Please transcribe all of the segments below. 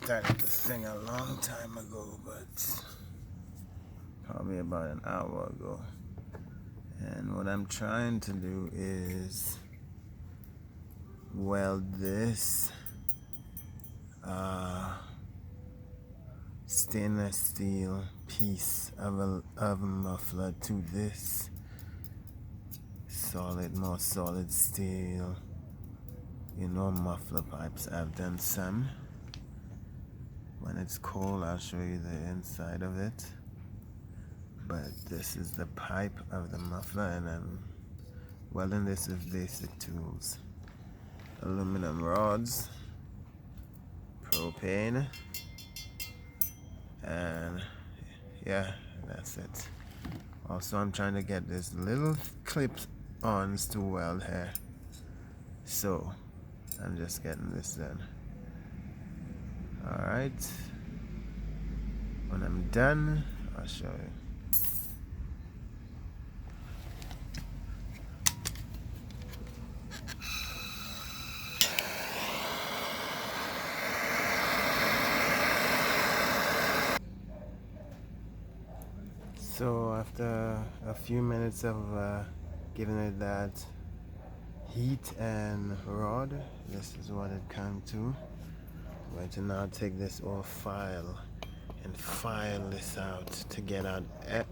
started this thing a long time ago, but probably about an hour ago. And what I'm trying to do is weld this stainless steel piece of a muffler to this more solid steel, muffler pipes. I've done some. When it's cold, I'll show you the inside of it. But this is the pipe of the muffler, and I'm welding this with basic tools. Aluminum rods, propane, and yeah, that's it. Also, I'm trying to get this little clip-ons to weld here, so I'm just getting this done. Alright, when I'm done, I'll show you. So after a few minutes of giving it that heat and rod, this is what it came to. I'm going to now take this off file and file this out to get out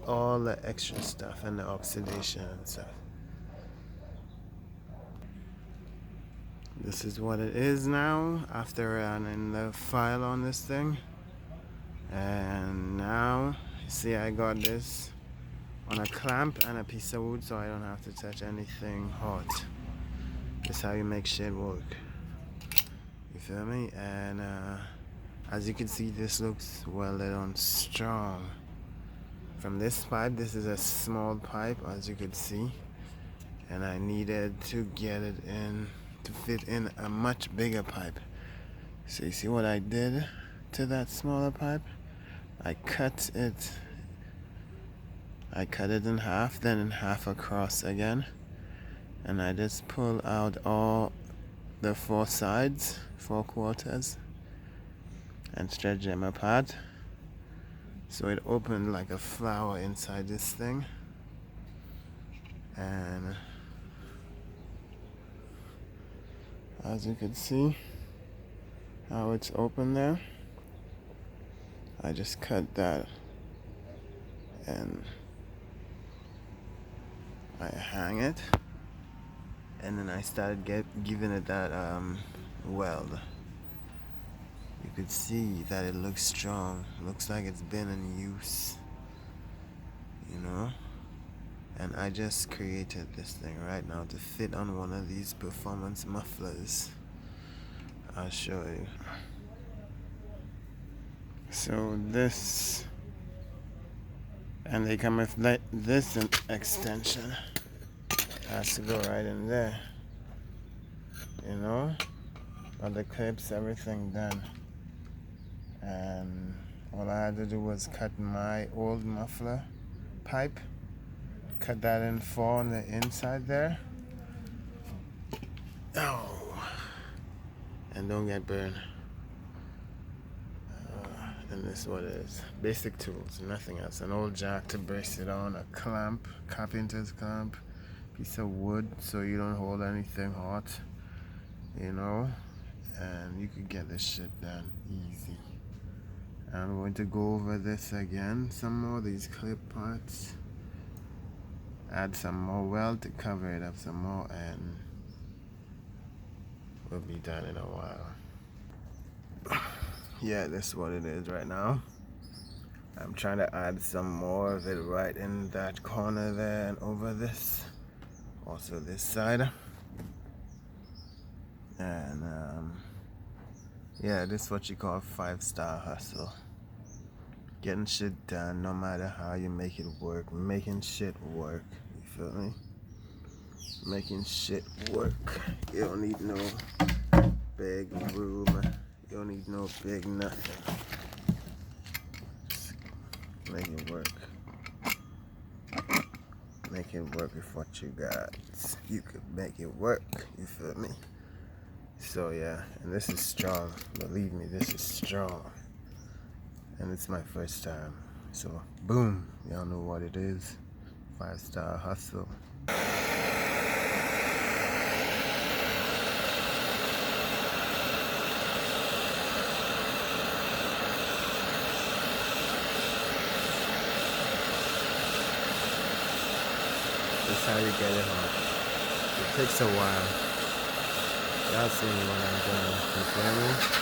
all the extra stuff and the oxidation and stuff. This is what it is now after running the file on this thing. And now, see, I got this on a clamp and a piece of wood, so I don't have to touch anything hot. This is how you make shit work. You feel me? And as you can see, this looks welded on strong. From this pipe, this is a small pipe, as you could see, and I needed to get it in to fit in a much bigger pipe. So you see what I did to that smaller pipe? I cut it in half, then in half across again, and I just pull out all the four sides, 4 quarters, and stretch them apart, so it opened like a flower inside this thing. And as you can see how it's open there, I just cut that and I hang it, and then I started giving it that weld. You could see that it looks strong. Looks like it's been in use, and I just created this thing right now to fit on one of these performance mufflers. I'll show you. So this, and they come with this extension, has to go right in there, all the clips, everything done. And all I had to do was cut my old muffler pipe, cut that in 4 on the inside there. Oh, and don't get burned. And this is what it is. Basic tools, nothing else. An old jack to brace it on, a clamp, carpenter's clamp, piece of wood so you don't hold anything hot, and you could get this shit done easy. I'm going to go over this again, some more, these clip parts, add some more weld to cover it up some more, and we'll be done in a while. Yeah, this is what it is right now. I'm trying to add some more of it right in that corner there and over this, also this side. And yeah, this is what you call 5-star hustle. Getting shit done no matter how you make it work. Making shit work, you feel me? Making shit work. You don't need no big room. You don't need no big nothing. Just make it work. Make it work with what you got. You could make it work, you feel me? So yeah, and this is strong. Believe me, this is strong. And it's my first time. So boom, y'all know what it is. 5-star hustle. That's how you get it home. It takes a while. Y'all see me when I'm done. You feel me?